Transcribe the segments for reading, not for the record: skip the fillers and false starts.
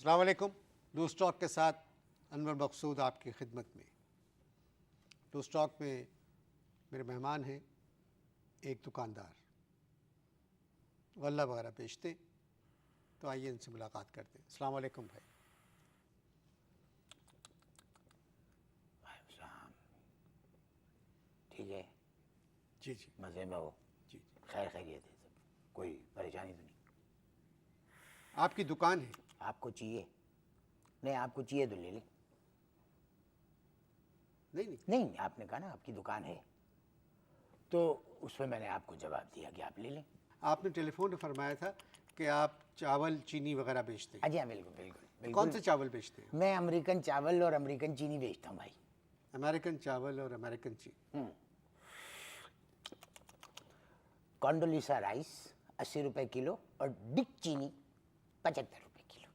अस्सलाम वालेकुम। Loose talk के साथ अनवर मकसूद आपकी खिदमत में। लूज़ टॉक में मेरे मेहमान हैं एक दुकानदार, गल्ला वगैरह बेचते, तो आइए इनसे मुलाकात करते हैं। अस्सलाम वालेकुम भाई। ठीक है, जी जी मज़े में हो? जी। खैर खैरियत है सब, कोई परेशानी तो नहीं? आपकी दुकान है? आपको चाहिए? नहीं, आपको चाहिए तो ले लें। नहीं नहीं, नहीं, आपने कहा ना आपकी दुकान है, तो उसमें मैंने आपको जवाब दिया कि आप ले लें। आपने टेलीफोन में फरमाया था कि आप चावल चीनी वगैरह बेचते हैं। अजी हाँ, बिल्कुल बिल्कुल कौन बिल्कुल। से चावल बेचते हैं? मैं अमेरिकन चावल और अमेरिकन चीनी बेचता हूँ भाई। अमेरिकन चावल और अमेरिकन चीनी। कॉन्डोलिसा राइस 80 रुपए किलो और डिक चीनी 75 रुपए किलो।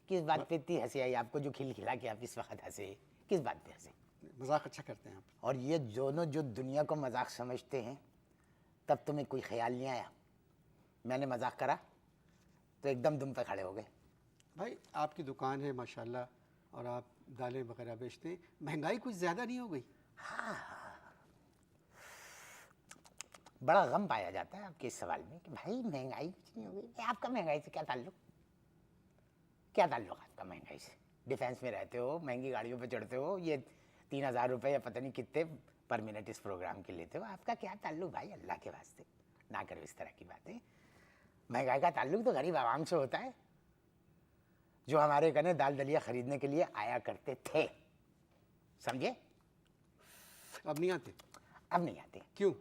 किस बात पे इतनी हंसी आई आपको, जो खिलखिला के आप इस वक्त हंसे? किस बात पे हंसे? मजाक अच्छा करते हैं आप। और ये दोनों जो दुनिया को मजाक समझते हैं, तब तुम्हें कोई ख्याल नहीं आया? मैंने मजाक करा तो एकदम दुम पे खड़े हो गए। भाई आपकी दुकान है माशाल्लाह, और आप दालें वगैरह बेचते हैं, महंगाई कुछ ज़्यादा नहीं हो गई? बड़ा गम पाया जाता है आपके इस सवाल में कि भाई महंगाई कुछ नहीं हो गई। आपका महंगाई से क्या ताल्लुक? क्या ताल्लुक आपका महंगाई से? डिफेंस में रहते हो, महंगी गाड़ियों पे चढ़ते हो, ये 3,000 रुपये या पता नहीं कितने पर मिनट इस प्रोग्राम के लेते हो, आपका क्या ताल्लुक भाई? अल्लाह के वास्ते ना करो इस तरह की बातें। महंगाई का ताल्लुक तो गरीब आवाम से होता है, जो हमारे कने दाल दलिया खरीदने के लिए आया करते थे, समझे? अब नहीं आते? अब नहीं आते। क्यों?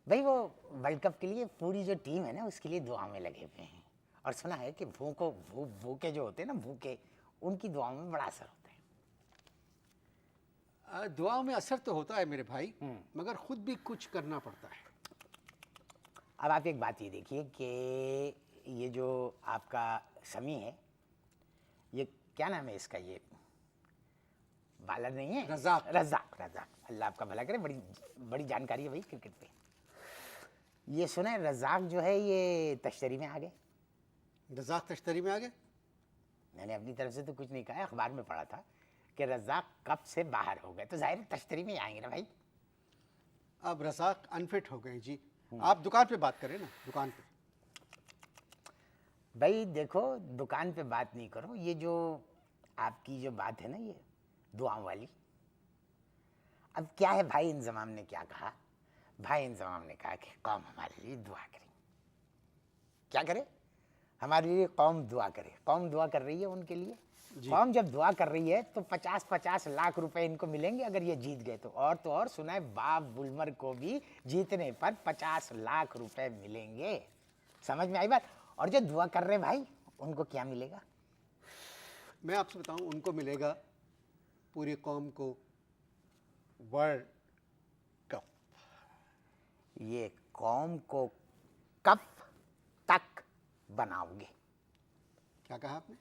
भाई वो वर्ल्ड कप के लिए पूरी जो टीम है ना, उसके लिए दुआ में लगे हुए हैं, और सुना है कि भूखे जो होते हैं ना, भूखे, उनकी दुआओं में बड़ा असर होता है। दुआओं में असर तो होता है मेरे भाई, मगर खुद भी कुछ करना पड़ता है। अब आप एक बात ये देखिए कि ये जो आपका समी है, ये क्या नाम है इसका? ये बालर नहीं है? रज़ाक। रज़ाक, रज़ाक, अल्लाह आपका भला करे। बड़ी बड़ी जानकारी है भाई क्रिकेट पे। ये सुना है रज़ाक जो है ये तश्तरी में आ गए। रज़ाक तश्तरी में आ गए? मैंने अपनी तरफ से तो कुछ नहीं कहा, अखबार में पढ़ा था कि रज़ाक कप से बाहर हो गए, तो जाहिर है तश्तरी में आएंगे ना भाई। अब रज़ाक अनफिट हो गए जी। आप दुकान पे बात करें ना, दुकान पे। भाई देखो, दुकान पे बात नहीं करो, ये जो आपकी जो बात है ना, ये दुआओं वाली। अब क्या है भाई, इंजमाम ने क्या कहा? भाई इंजमाम ने कहा कि कौम हमारे लिए दुआ करे। क्या करे? हमारे लिए कौम दुआ करे। कौम दुआ कर रही है उनके लिए। कौम जब दुआ कर रही है तो 50-50 लाख रुपए इनको मिलेंगे अगर ये जीत गए तो। और सुना है बाब बुलमर को भी जीतने पर 50 लाख रुपए मिलेंगे। समझ में आई बात? और जो दुआ कर रहे भाई, उनको क्या मिलेगा? मैं आपसे बताऊं, उनको मिलेगा, पूरी कौम को वर्ल्ड कप। ये कौम को कब तक बनाओगे? क्या कहा आपने?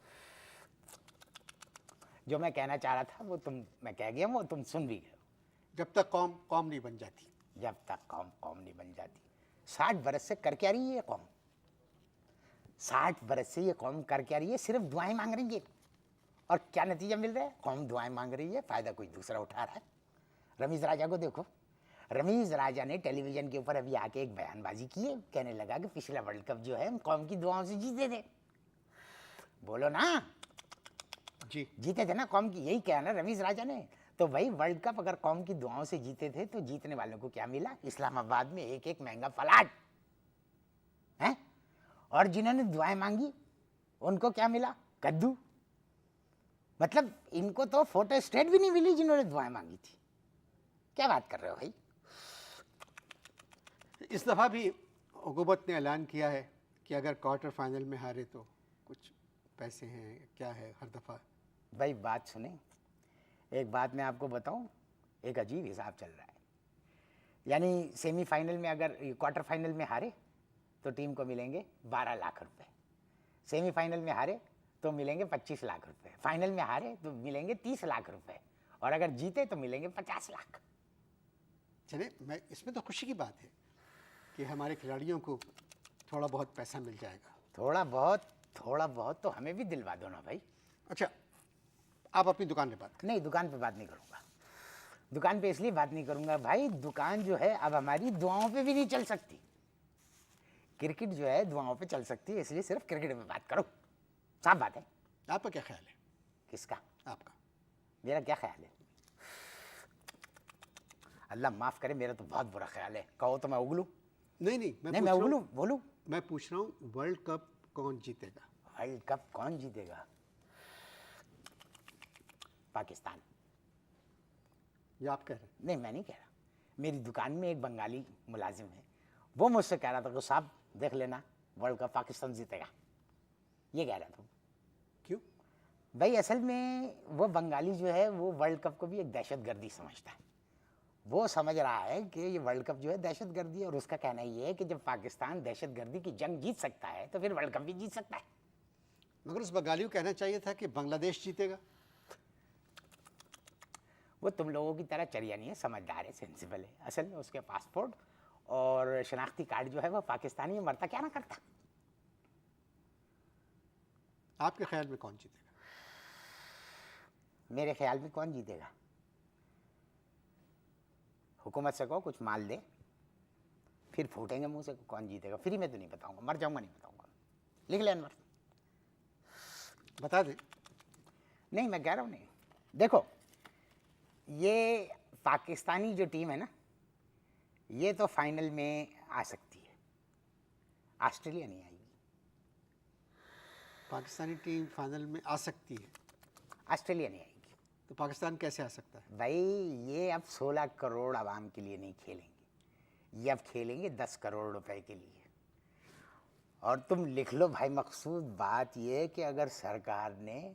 जो मैं कहना चाह रहा था वो मैं कह गया, वो तुम सुन भी गए। जब तक कौम कौम नहीं बन जाती। जब तक कौम कौम नहीं बन जाती। 60 बरस से कर क्या रही है ये कौम? 60 बरस से ये कौम कर क्या रही है? सिर्फ दुआएं मांग रही है। और क्या नतीजा मिल रहा है? कौम दुआएं मांग रही है, फायदा कोई दूसरा उठा रहा है। रमीज राजा को देखो। रमीज राजा ने टेलीविजन के ऊपर अभी आके एक बयानबाजी की है, कहने लगा कि पिछला वर्ल्ड कप जो है हम कौम की दुआओं से जीते थे। बोलो ना, जी। जीते थे ना कौम की, यही कहा ना रमीज राजा ने। तो भाई वर्ल्ड कप अगर कौम की दुआओं से जीते थे तो जीतने वालों को क्या मिला? इस्लामाबाद में एक महंगा प्लाट है। और जिन्होंने दुआएं मांगी उनको क्या मिला? कद्दू। मतलब इनको तो फोटो स्टेट भी नहीं मिली जिन्होंने दुआएं मांगी थी। क्या बात कर रहे हो भाई? इस दफ़ा भी हुकूमत ने ऐलान किया है कि अगर क्वार्टर फाइनल में हारे तो कुछ पैसे हैं, क्या है हर दफ़ा। भाई बात सुने, एक बात मैं आपको बताऊं, एक अजीब हिसाब चल रहा है। यानी सेमीफाइनल में अगर क्वार्टर फाइनल में हारे तो टीम को मिलेंगे 12 लाख रुपए, सेमीफाइनल में हारे तो मिलेंगे 25 लाख रुपए, फाइनल में हारे तो मिलेंगे 30 लाख रुपए, और अगर जीते तो मिलेंगे 50 लाख। चले, मैं इसमें तो खुशी की बात है कि हमारे खिलाड़ियों को थोड़ा बहुत पैसा मिल जाएगा। थोड़ा बहुत तो हमें भी दिलवा दो ना भाई। अच्छा, आप अपनी दुकान पे बात नहीं, दुकान पे बात नहीं करूँगा। दुकान पे इसलिए बात नहीं करूँगा भाई, दुकान जो है अब हमारी दुआओं पे भी नहीं चल सकती। क्रिकेट जो है दुआओं पे चल सकती है, इसलिए सिर्फ क्रिकेट पे बात करो। साफ बात है। करें। आपका क्या ख्याल है? किसका? आपका। मेरा क्या ख्याल है? अल्लाह माफ़ करे, मेरा तो बहुत बुरा ख्याल है। कहो तो मैं उगलूँ? नहीं, नहीं, मैं उगलूँ, बोलूँ? मैं पूछ रहा हूँ वर्ल्ड कप कौन जीतेगा? वर्ल्ड कप कौन जीतेगा? पाकिस्तान। ये आप कह रहे हैं? नहीं, मैं नहीं कह रहा। मेरी दुकान में एक बंगाली मुलाजिम है, वो मुझसे कह रहा था कि साहब देख लेना, वर्ल्ड कप पाकिस्तान जीतेगा। ये कह रहा था। क्यों? भाई असल में वो बंगाली जो है वो वर्ल्ड कप को भी एक दहशतगर्दी समझता है। वो समझ रहा है कि ये वर्ल्ड कप जो है दहशतगर्दी है, और उसका कहना ये है कि जब पाकिस्तान दहशतगर्दी की जंग जीत सकता है तो फिर वर्ल्ड कप भी जीत सकता है। मगर उस बंगाली को कहना चाहिए था कि बांग्लादेश जीतेगा। वो तुम लोगों की तरह चरिया नहीं है, समझदार है, सेंसिबल है। असल में उसके पासपोर्ट और शनाख्ती कार्ड जो है वो पाकिस्तानी में, मरता क्या ना करता। आपके ख्याल में कौन जीतेगा? मेरे ख्याल में कौन जीतेगा? हुकूमत से कहो कुछ माल दे, फिर फूटेंगे मुंह से कौन जीतेगा। फ्री में तो नहीं बताऊंगा, मर जाऊंगा नहीं बताऊंगा। लिख ले अनवर। बता दें। नहीं, मैं कह रहा हूँ नहीं। देखो, ये पाकिस्तानी जो टीम है ना, ये तो फाइनल में आ सकती है। ऑस्ट्रेलिया नहीं आएगी। पाकिस्तानी टीम फाइनल में आ सकती है, ऑस्ट्रेलिया नहीं आएगी। तो पाकिस्तान कैसे आ सकता है? भाई ये अब 16 करोड़ आवाम के लिए नहीं खेलेंगे, ये अब खेलेंगे 10 करोड़ रुपए के लिए। और तुम लिख लो भाई मकसूद, बात ये है कि अगर सरकार ने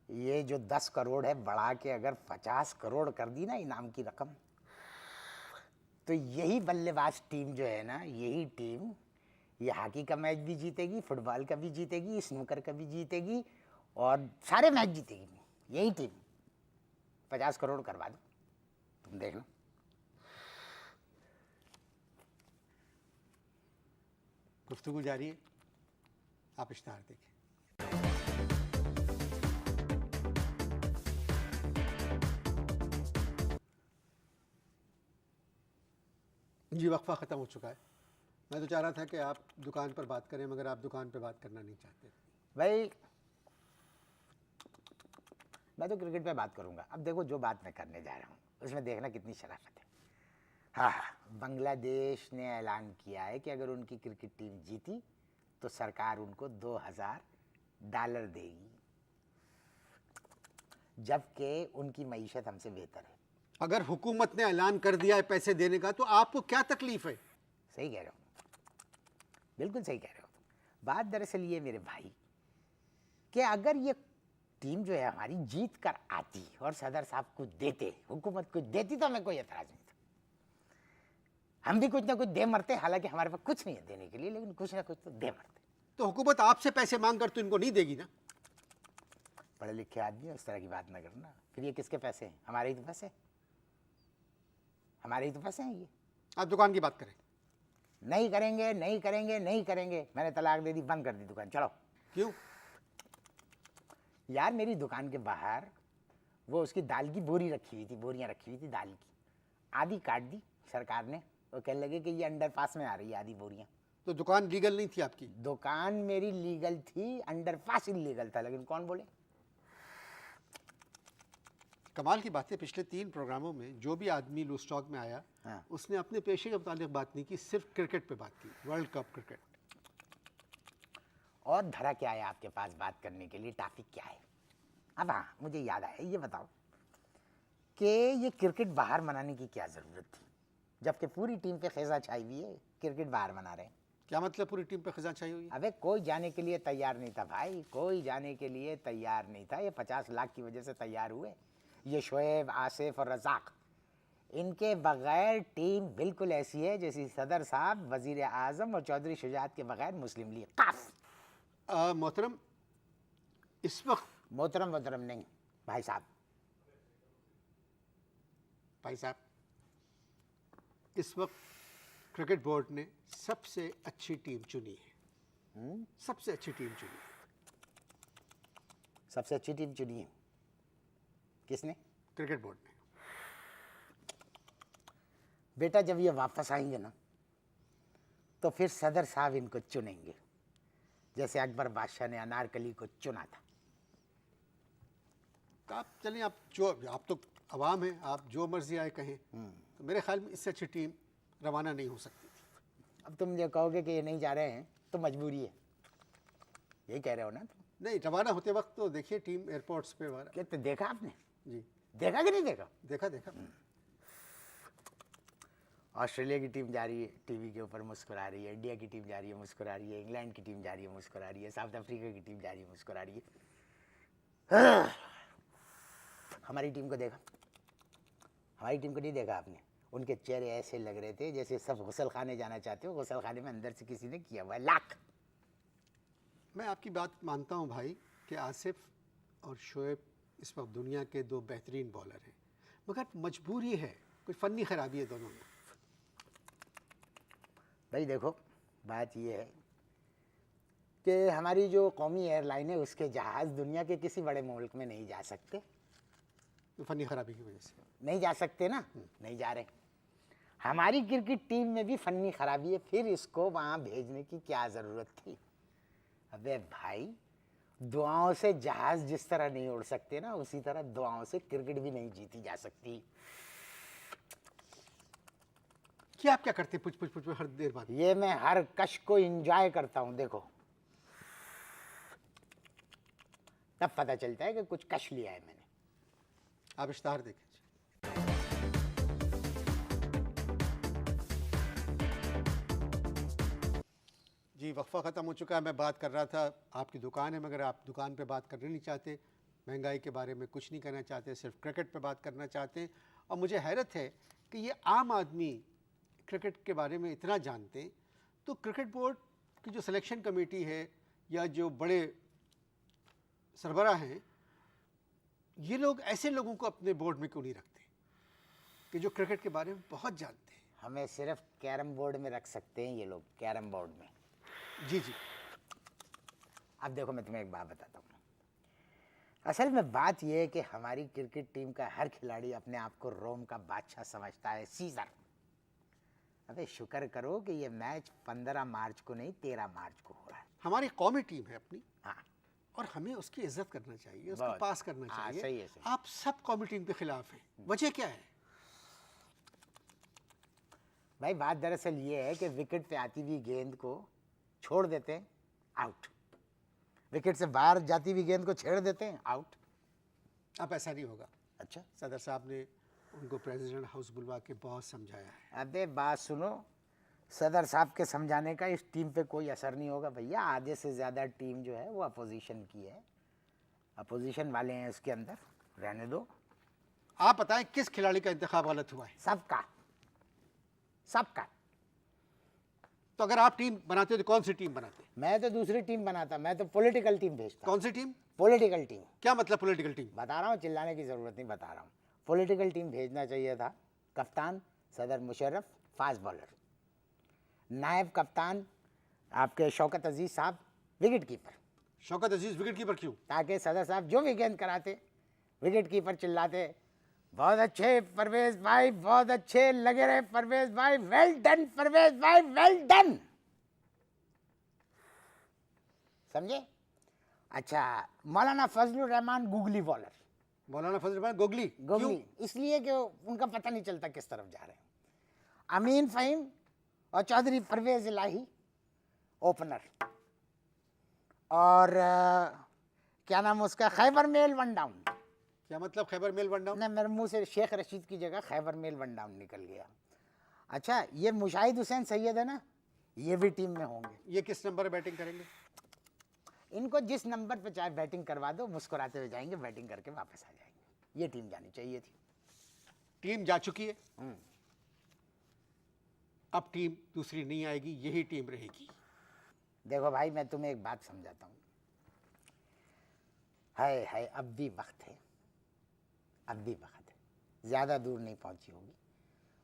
ये जो 10 करोड़ है बढ़ा के अगर 50 करोड़ कर दी ना इनाम की रकम, तो यही बल्लेबाज टीम जो है ना, यही टीम ये हॉकी का मैच भी जीतेगी, फुटबॉल का भी जीतेगी, स्नूकर का भी जीतेगी, और सारे मैच जीतेगी यही टीम। 50 करोड़ करवा दो, तुम देख लो। गुफ्तगू जारी है, आप इश्ताहार देखें। जी, वक्फा ख़त्म हो चुका है। मैं तो चाह रहा था कि आप दुकान पर बात करें, मगर आप दुकान पर बात करना नहीं चाहते। भाई मैं तो क्रिकेट पे बात करूंगा। अब देखो, जो बात मैं करने जा रहा हूँ उसमें देखना कितनी शराफत है। हाँ, बांग्लादेश ने ऐलान किया है कि अगर उनकी क्रिकेट टीम जीती तो सरकार उनको $2000 देगी, जबकि उनकी मईशत हमसे बेहतर है। अगर हुकूमत ने ऐलान कर दिया है पैसे देने का, तो आपको क्या तकलीफ है? सही कह रहे हो, बिल्कुल सही कह रहे हो। बात दरअसल ये मेरे भाई कि अगर ये टीम जो है हमारी जीत कर आती और सदर साहब कुछ देते, हुकूमत कुछ देती, तो हमें कोई एतराज नहीं था। हम भी कुछ ना कुछ दे मरते, हालांकि हमारे पास कुछ नहीं है देने के लिए, लेकिन कुछ ना कुछ तो दे मरते। तो हुकूमत आपसे पैसे मांग कर तो इनको नहीं देगी ना? पढ़े लिखे आदमी उस तरह की बात ना करना। फिर ये किसके पैसे हैं? हमारे ही तो पैसे, हमारे ही तो पैसे हैं ये। आप दुकान की बात करें। नहीं करेंगे, नहीं करेंगे, नहीं करेंगे। मैंने तलाक दे दी, बंद कर दी दुकान। चलो। क्यों? यार मेरी दुकान के बाहर वो उसकी दाल की बोरी रखी हुई थी, बोरियां रखी हुई थी दाल की, आधी काट दी सरकार ने। वो कहने लगे कि ये अंडरपास में आ रही है आधी बोरियां। तो दुकान लीगल नहीं थी आपकी? दुकान मेरी लीगल थी, अंडरपास इलीगल था, लेकिन कौन बोले? कमाल की बात है, पिछले 3 प्रोग्रामों में जो भी आदमी लूज स्टॉक में आया, हाँ। उसने अपने पेशे के मुतालिक बात नहीं की, सिर्फ क्रिकेट पे बात की, वर्ल्ड कप क्रिकेट। और धरा क्या है आपके पास बात करने के लिए? टॉपिक क्या है? अब हाँ, मुझे याद आया, ये बताओ कि ये क्रिकेट बाहर मनाने की क्या ज़रूरत थी, जबकि पूरी टीम पे खिज़ा छाई हुई है, क्रिकेट बाहर मना रहे हैं। क्या मतलब पूरी टीम पे खिज़ा छाई हुई है? अबे कोई जाने के लिए तैयार नहीं था भाई, कोई जाने के लिए तैयार नहीं था। ये 50 लाख की वजह से तैयार हुए, ये शोएब, आसिफ और रज़ाक। इनके बगैर टीम बिल्कुल ऐसी है जैसी सदर साहब, वज़ीर आज़म और चौधरी शुजात के बगैर मुस्लिम लीग। काफ। मोहतरम, इस वक्त मोहतरम नहीं भाई साहब, इस वक्त क्रिकेट बोर्ड ने सबसे अच्छी टीम चुनी है, सबसे अच्छी टीम चुनी है। सबसे अच्छी टीम चुनी है किसने? क्रिकेट बोर्ड ने। बेटा जब ये वापस आएंगे ना तो फिर सदर साहब इनको चुनेंगे, जैसे अकबर बादशाह ने अनारकली को चुना था। तो आप चलिए, आप तो अवाम हैं, आप जो मर्जी आए कहें, तो मेरे ख्याल में इससे अच्छी टीम रवाना नहीं हो सकती थी। अब तुम जो कहोगे कि ये नहीं जा रहे हैं तो मजबूरी है, यही कह रहे हो ना तुम? नहीं, रवाना होते वक्त तो देखिए टीम एयरपोर्ट्स पे वाला। क्या तो देखा आपने? जी देखा कि नहीं देखा? देखा देखा। ऑस्ट्रेलिया की टीम जा रही है टीवी के ऊपर मुस्कुरा रही है, इंडिया की टीम जा रही है मुस्कुरा रही है, इंग्लैंड की टीम जा रही है मुस्कुरा रही है, साउथ अफ्रीका की टीम जा रही है मुस्कुरा रही है। हमारी टीम को देखा? हमारी टीम को नहीं देखा आपने? उनके चेहरे ऐसे लग रहे थे जैसे सब गुसल खाने जाना चाहते हो, गुसल खाने में अंदर से किसी ने किया हुआ है लाख। मैं आपकी बात मानता हूं भाई कि आसिफ और शोएब इस वक्त दुनिया के दो बेहतरीन बॉलर हैं, मगर मजबूरी है, कोई फ़नी खराबी है दोनों में। भाई देखो, बात ये है कि हमारी जो कौमी एयरलाइन है उसके जहाज़ दुनिया के किसी बड़े मुल्क में नहीं जा सकते। तो फ़नी खराबी की वजह से नहीं जा सकते ना, नहीं जा रहे। हमारी क्रिकेट टीम में भी फन्नी खराबी है, फिर इसको वहाँ भेजने की क्या ज़रूरत थी? अबे भाई, दुआओं से जहाज़ जिस तरह नहीं उड़ सकते ना, उसी तरह दुआओं से क्रिकेट भी नहीं जीती जा सकती। क्या आप क्या करते हैं पुछ हर देर बाद? ये मैं हर कश को एंजॉय करता हूँ। देखो तब पता चलता है कि कुछ कश लिया है मैंने। आप इश्ताहार देखें। जी, वक्फा ख़त्म हो चुका है। मैं बात कर रहा था आपकी दुकान है, मगर आप दुकान पे बात करना नहीं चाहते, महंगाई के बारे में कुछ नहीं कहना चाहते, सिर्फ क्रिकेट पे बात करना चाहते हैं। और मुझे हैरत है कि ये आम आदमी क्रिकेट के बारे में इतना जानते हैं, तो क्रिकेट बोर्ड की जो सिलेक्शन कमेटी है या जो बड़े सरबराह हैं, ये लोग ऐसे लोगों को अपने बोर्ड में क्यों नहीं रखते कि जो क्रिकेट के बारे में बहुत जानते हैं? हमें सिर्फ कैरम बोर्ड में रख सकते हैं ये लोग, कैरम बोर्ड में। जी जी। अब देखो मैं तुम्हें एक बात बताता हूँ। असल में बात यह है कि हमारी क्रिकेट टीम का हर खिलाड़ी अपने आप को रोम का बादशाह समझता है, सीजर। अबे शुक्र करो कि ये मैच 15 मार्च को नहीं 13 मार्च को हो रहा है। हमारी कौमी टीम है अपनी, हाँ, और हमें उसकी इज्जत करना चाहिए, उसको बहुत। पास करना हाँ, चाहिए। सही है, सही। आप सब कौमी टीम के खिलाफ हैं, वजह क्या है? भाई बात दरअसल ये है कि विकेट पे आती हुई गेंद को छोड़ देते हैं, आउट। विकेट से बाहर जाती हुई गेंद को छेड़ देते हैं, आउट। अब ऐसा नहीं होगा। अच्छा, सदर साहब ने उनको प्रेसिडेंट हाउस बुलवा के बहुत समझाया है। अबे बात सुनो, सदर साहब के समझाने का इस टीम पे कोई असर नहीं होगा भैया। आधे से ज़्यादा टीम जो है वो अपोजिशन की है, अपोजिशन वाले हैं उसके अंदर, रहने दो। आप बताएं किस खिलाड़ी का इंतखाब गलत हुआ है? सबका, सबका। तो अगर आप टीम बनाते तो कौन सी टीम बनाते? मैं तो दूसरी टीम बनाता, मैं तो पॉलिटिकल टीम भेजता। कौन सी टीम? Political team. क्या मतलब पॉलिटिकल टीम? बता रहा हूँ, चिल्लाने की ज़रूरत नहीं, बता रहा हूँ। पॉलिटिकल टीम भेजना चाहिए था। कप्तान सदर मुशर्रफ, फास्ट बॉलर। नायब कप्तान आपके शौकत अजीज़ साहब, विकेट कीपर। शौकत अजीज विकेट कीपर क्यों? ताकि सदर साहब जो भी गेंद कराते, विकेट कीपर चिल्लाते, बहुत अच्छे परवेज भाई, बहुत अच्छे लगे रहे परवेज भाई, वेल डन परवेज भाई, वेल डन। समझे? अच्छा, मौलाना फजलुर रहमान गुगली बॉलर। मौलाना फजल रहमान गोगली? गोगली इसलिए कि उनका पता नहीं चलता किस तरफ जा रहे हैं। अमीन फ़हीम और चौधरी परवेज इलाही ओपनर, और क्या नाम उसका, खैबर मेल वन डाउन। क्या मतलब खैबर मेल वन डाउन? ना, मेरे मुंह से शेख रशीद की जगह खैबर मेल वन डाउन निकल गया। अच्छा, ये मुशाहिद हुसैन सैयद है ना, ये भी टीम में होंगे। ये किस नंबर पर बैटिंग करेंगे? इनको जिस नंबर पे चाहे बैटिंग करवा दो, मुस्कुराते हुए जाएंगे, बैटिंग करके वापस आ जाएंगे। ये टीम जानी चाहिए थी। टीम जा चुकी है, अब टीम दूसरी नहीं आएगी, यही टीम रहेगी। देखो भाई, मैं तुम्हें एक बात समझाता हूँ। है अब भी वक्त है, अब भी वक्त है, ज़्यादा दूर नहीं पहुँची होगी।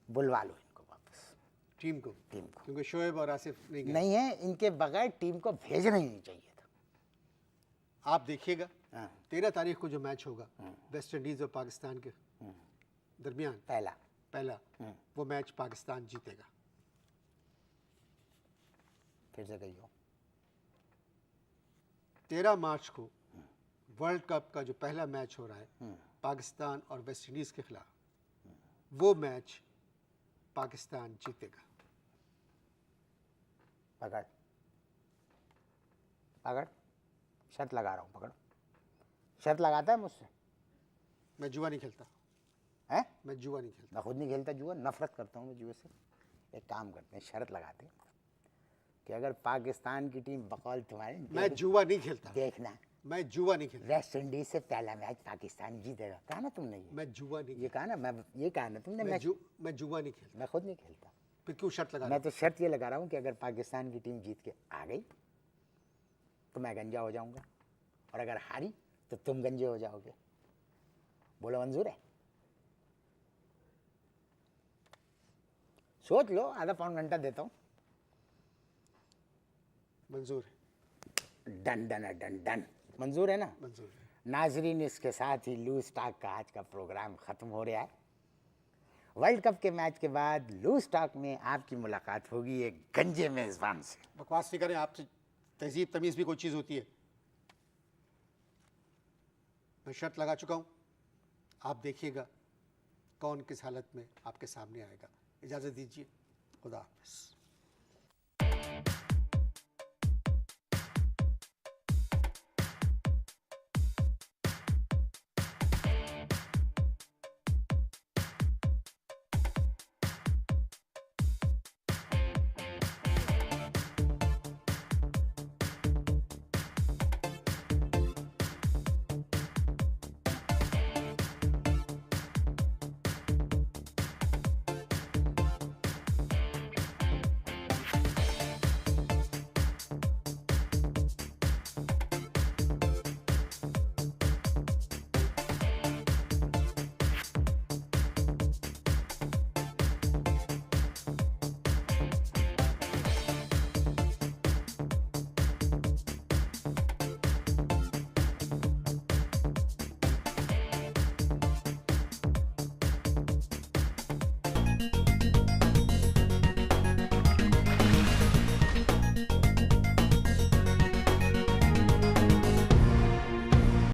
बुलवा लो इनको वापस। टीम को, टीम को। क्योंकि शोएब और आसिफ नहीं गए। नहीं है, इनके बगैर टीम को भेजना ही नहीं चाहिए था। आप देखिएगा हाँ। 13 तारीख को जो मैच होगा वेस्ट इंडीज़ और पाकिस्तान के दरमियान, पहला वो मैच पाकिस्तान जीतेगा। फिर से कहियो। 13 मार्च को वर्ल्ड कप का जो पहला मैच हो रहा है पाकिस्तान और वेस्ट इंडीज़ के खिलाफ, वो मैच पाकिस्तान जीतेगा। पकड़ पकड़, शर्त लगा रहा हूँ, पकड़ो। शर्त लगाता है मुझसे? मैं जुआ नहीं खेलता हैं? मैं जुआ नहीं खेलता। मैं खुद नहीं खेलता जुआ, नफरत करता हूँ मैं जुए से। एक काम करते हैं, शर्त लगाते हैं कि अगर पाकिस्तान की टीम बकौल तुम्हारे, मैं जुआ नहीं खेलता। देखना मैं जुआ नहीं खेलता। वेस्ट इंडीज से पहला मैच पाकिस्तान जीतेगा। कहा ना तुमने ये? मैं जुआ नहीं ये कहा ना, मैं ये कहा ना तुमने। मैं जुआ नहीं खेलता। मैं खुद नहीं खेलता। फिर क्यों शर्त लगा? मैं तो शर्त ये लगा रहा हूँ कि अगर पाकिस्तान की टीम जीत के आ गई तो मैं गंजा हो जाऊंगा, और अगर हारी तो तुम गंजे हो जाओगे। बोलो मंजूर है? सोच लो, आधा पौन घंटा देता हूँ। मंजूर है। डन डन डन डन, मंजूर है ना? मंजूर है। नाजरीन, इसके साथ ही लूज टॉक का आज का प्रोग्राम ख़त्म हो रहा है। वर्ल्ड कप के मैच के बाद लूज टॉक में आपकी मुलाकात होगी एक गंजे मेज़बान से। बकवास नहीं करें, आपसे तहजीब तमीज़ भी कोई चीज़ होती है। मैं शर्त लगा चुका हूँ, आप देखिएगा कौन किस हालत में आपके सामने आएगा। इजाज़त दीजिए, खुदा हाफ़िज़।